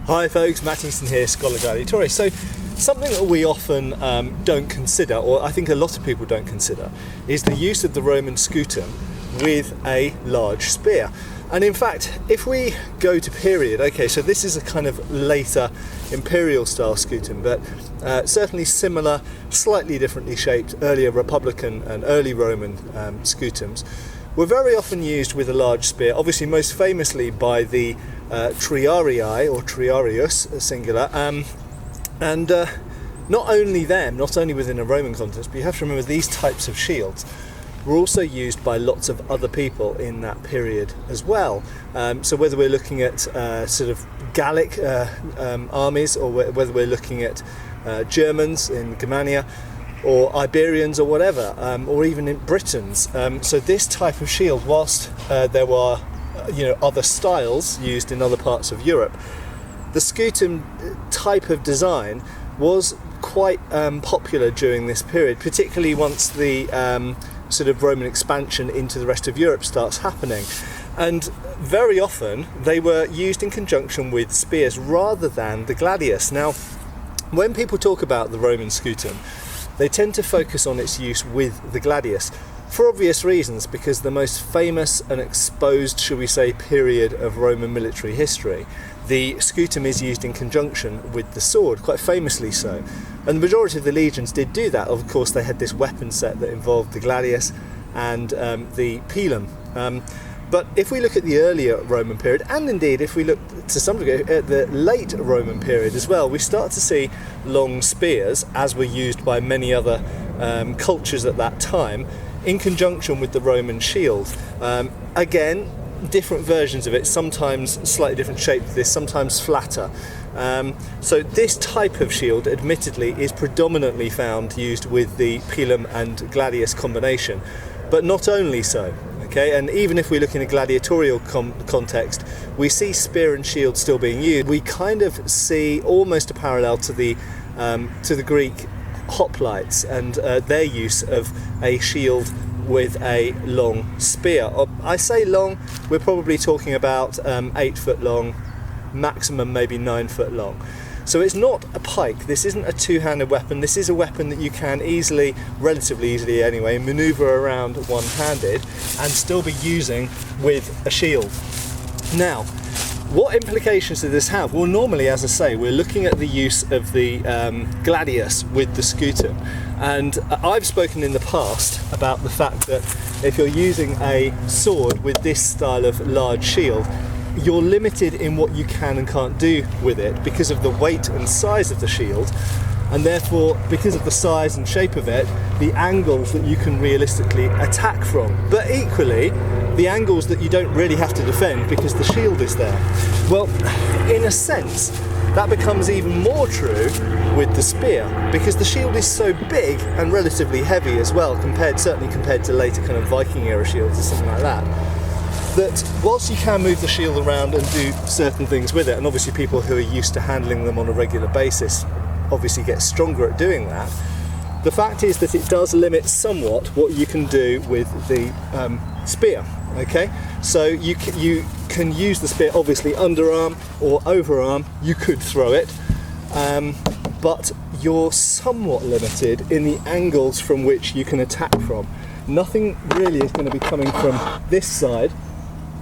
Hi folks, Matt Easton here, Scholar Gladiatory. So something that we often don't consider, or I think a lot of people don't consider, is the use of the Roman scutum with a large spear. And in fact, if we go to period, okay, so this is a kind of later imperial style scutum, but certainly similar, slightly differently shaped earlier Republican and early Roman scutums were very often used with a large spear, obviously most famously by the Triarii or Triarius, singular, and not only them, not only within a Roman context, but you have to remember these types of shields were also used by lots of other people in that period as well. So whether we're looking at sort of Gallic armies, or whether we're looking at Germans in Germania, or Iberians or whatever, or even in Britons. So this type of shield, whilst there were other styles used in other parts of Europe, the scutum type of design was quite popular during this period, particularly once the sort of Roman expansion into the rest of Europe starts happening. And very often they were used in conjunction with spears rather than the gladius. Now, when people talk about the Roman scutum, they tend to focus on its use with the gladius for obvious reasons, because the most famous and exposed, shall we say, period of Roman military history, the scutum is used in conjunction with the sword, quite famously so. And the majority of the legions did do that. Of course, they had this weapon set that involved the gladius and the pilum. But if we look at the earlier Roman period, and indeed if we look to some degree at the late Roman period as well, we start to see long spears, as were used by many other cultures at that time, in conjunction with the Roman shield. Again, different versions of it, sometimes slightly different shape to this, sometimes flatter. So this type of shield, admittedly, is predominantly found used with the pilum and gladius combination, but not only so. Okay, and even if we look in a gladiatorial context, we see spear and shield still being used. We kind of see almost a parallel to the Greek hoplites and their use of a shield with a long spear. I say long, we're probably talking about 8 foot long, maximum maybe 9 foot long. So it's not a pike, this isn't a two-handed weapon, this is a weapon that you can easily, relatively easily anyway, manoeuvre around one-handed and still be using with a shield. Now, what implications does this have? Well, normally, as I say, we're looking at the use of the gladius with the scutum. And I've spoken in the past about the fact that if you're using a sword with this style of large shield, you're limited in what you can and can't do with it because of the weight and size of the shield, and therefore because of the size and shape of it, the angles that you can realistically attack from, but equally the angles that you don't really have to defend because the shield is there. Well, in a sense that becomes even more true with the spear, because the shield is so big and relatively heavy as well, certainly compared to later kind of Viking era shields or something like that, that whilst you can move the shield around and do certain things with it, and obviously people who are used to handling them on a regular basis obviously get stronger at doing that, the fact is that it does limit somewhat what you can do with the spear. Okay, so you can use the spear obviously underarm or overarm, you could throw it, but you're somewhat limited in the angles from which you can attack from. Nothing really is going to be coming from this side,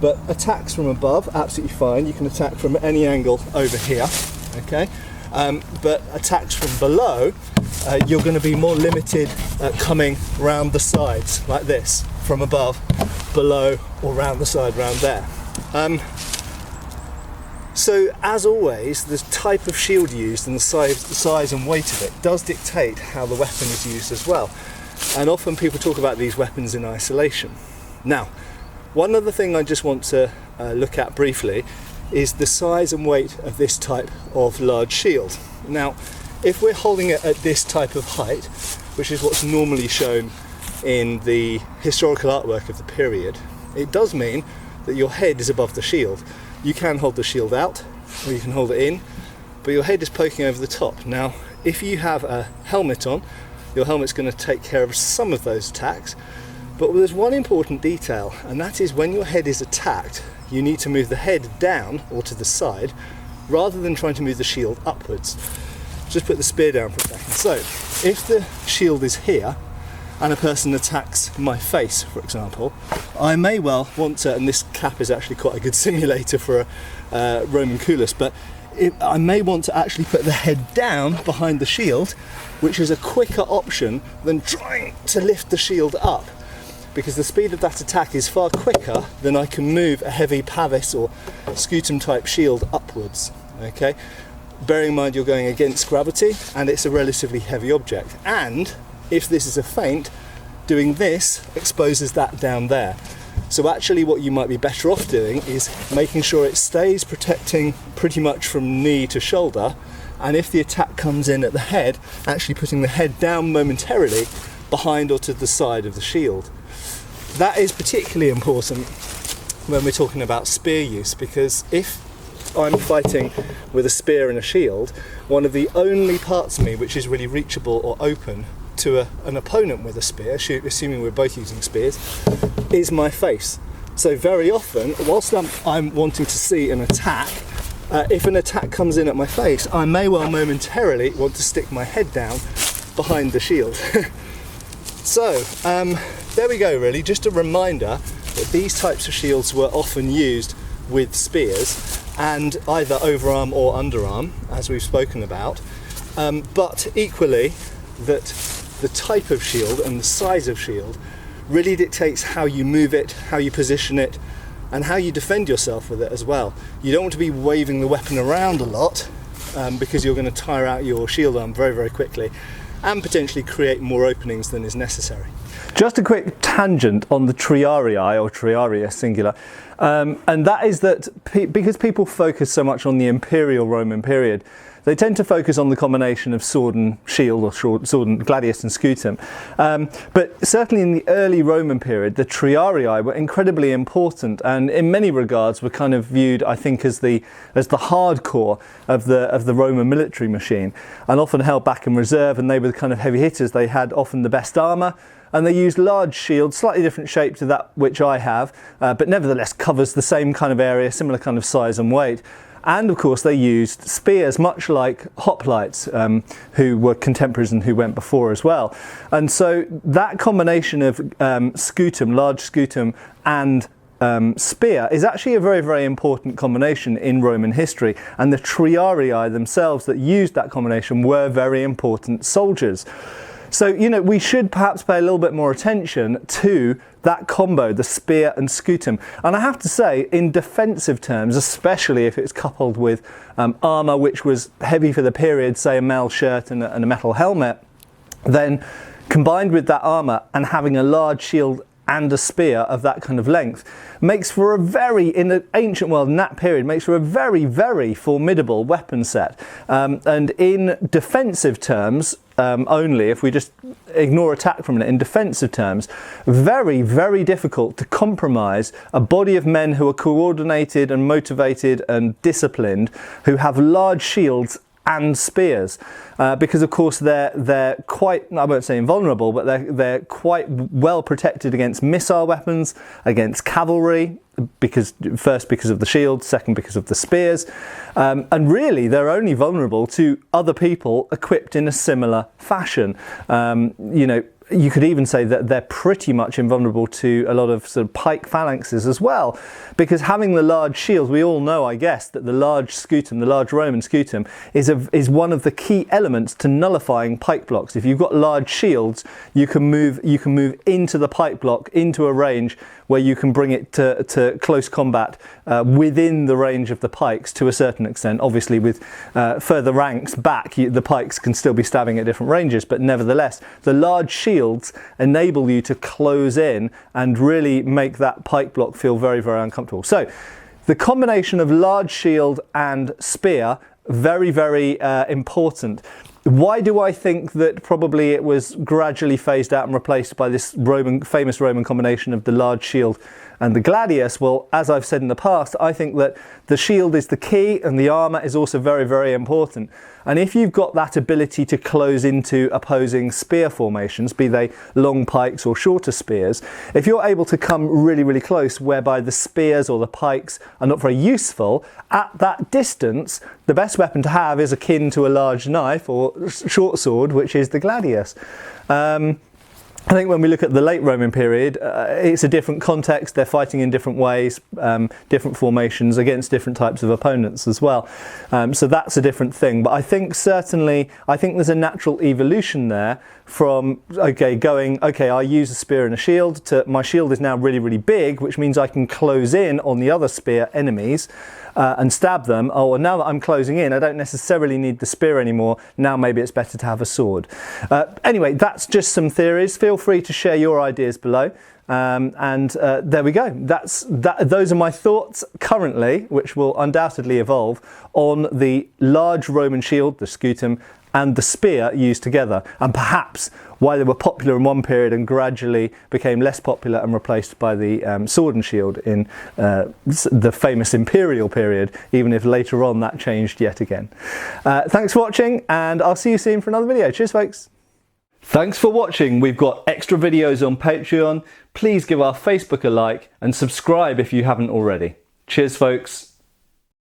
but attacks from above, absolutely fine. You can attack from any angle over here, okay? But attacks from below, you're going to be more limited at coming round the sides, like this, from above, below, or round the side, round there. So, as always, the type of shield used and the size and weight of it does dictate how the weapon is used as well. And often people talk about these weapons in isolation. Now, one other thing I just want to look at briefly is the size and weight of this type of large shield. Now, if we're holding it at this type of height, which is what's normally shown in the historical artwork of the period, it does mean that your head is above the shield. You can hold the shield out, or you can hold it in, but your head is poking over the top. Now, if you have a helmet on, your helmet's going to take care of some of those attacks, but there's one important detail, and that is when your head is attacked, you need to move the head down or to the side rather than trying to move the shield upwards. Just put the spear down for a second. So if the shield is here and a person attacks my face, for example, I may well want to, and this cap is actually quite a good simulator for a Roman culus, but I may want to actually put the head down behind the shield, which is a quicker option than trying to lift the shield up, because the speed of that attack is far quicker than I can move a heavy pavis or scutum type shield upwards. Okay, bearing in mind you're going against gravity and it's a relatively heavy object, and if this is a feint, doing this exposes that down there. So actually what you might be better off doing is making sure it stays protecting pretty much from knee to shoulder, and if the attack comes in at the head, actually putting the head down momentarily behind or to the side of the shield. That is particularly important when we're talking about spear use, because if I'm fighting with a spear and a shield, one of the only parts of me which is really reachable or open to an opponent with a spear, assuming we're both using spears, is my face. So very often, whilst I'm wanting to see an attack, if an attack comes in at my face, I may well momentarily want to stick my head down behind the shield. So there we go, really, just a reminder that these types of shields were often used with spears, and either overarm or underarm, as we've spoken about, but equally that the type of shield and the size of shield really dictates how you move it, how you position it, and how you defend yourself with it as well. You don't want to be waving the weapon around a lot, because you're going to tire out your shield arm very, very quickly and potentially create more openings than is necessary. Just a quick tangent on the Triarii, or Triarii singular, and that is that because people focus so much on the Imperial Roman period, they tend to focus on the combination of sword and shield, or sword and gladius and scutum. But certainly in the early Roman period, the Triarii were incredibly important, and in many regards were kind of viewed, I think, as the hardcore of the Roman military machine, and often held back in reserve. And they were the kind of heavy hitters. They had often the best armour, and they used large shields, slightly different shape to that which I have, but nevertheless covers the same kind of area, similar kind of size and weight. And of course they used spears, much like hoplites, who were contemporaries and who went before as well. And so that combination of scutum, large scutum, and spear is actually a very, very important combination in Roman history. And the Triarii themselves that used that combination were very important soldiers. So, you know, we should perhaps pay a little bit more attention to that combo, the spear and scutum. And I have to say, in defensive terms, especially if it's coupled with armour which was heavy for the period, say a mail shirt and a metal helmet, then combined with that armour and having a large shield and a spear of that kind of length makes for a very, in the ancient world in that period, makes for a very, very formidable weapon set. And in defensive terms, only, if we just ignore attack for a minute, in defensive terms, very, very difficult to compromise a body of men who are coordinated and motivated and disciplined, who have large shields and spears, because of course they're quite, I won't say invulnerable, but they're quite well protected against missile weapons, against cavalry, because of the shield, second because of the spears, and really they're only vulnerable to other people equipped in a similar fashion. You know, you could even say that they're pretty much invulnerable to a lot of sort of pike phalanxes as well, because having the large shield, we all know, I guess, that the large scutum, the large Roman scutum, is one of the key elements to nullifying pike blocks. If you've got large shields, you can move into the pike block, into a range where you can bring it to close combat within the range of the pikes to a certain extent. Obviously, with further ranks back, the pikes can still be stabbing at different ranges, but nevertheless, the large shields enable you to close in and really make that pike block feel very, very uncomfortable. So, the combination of large shield and spear, very, very important. Why do I think that probably it was gradually phased out and replaced by this famous Roman combination of the large shield and the gladius? Well, as I've said in the past, I think that the shield is the key and the armour is also very, very important. And if you've got that ability to close into opposing spear formations, be they long pikes or shorter spears, if you're able to come really, really close, whereby the spears or the pikes are not very useful, at that distance, the best weapon to have is akin to a large knife or short sword, which is the gladius. I think when we look at the late Roman period, it's a different context. They're fighting in different ways, different formations against different types of opponents as well. So that's a different thing. But I think certainly, there's a natural evolution there from, okay, I use a spear and a shield, to my shield is now really, really big, which means I can close in on the other spear enemies and stab them. Oh, well, now that I'm closing in, I don't necessarily need the spear anymore. Now maybe it's better to have a sword. Anyway, that's just some theories. Feel free to share your ideas below. There we go. Those are my thoughts currently, which will undoubtedly evolve, on the large Roman shield, the scutum, and the spear used together, and perhaps why they were popular in one period and gradually became less popular and replaced by the sword and shield in the famous imperial period, even if later on that changed yet again. Thanks for watching, and I'll see you soon for another video. Cheers, folks. Thanks for watching. We've got extra videos on Patreon. Please give our Facebook a like and subscribe if you haven't already. Cheers, folks.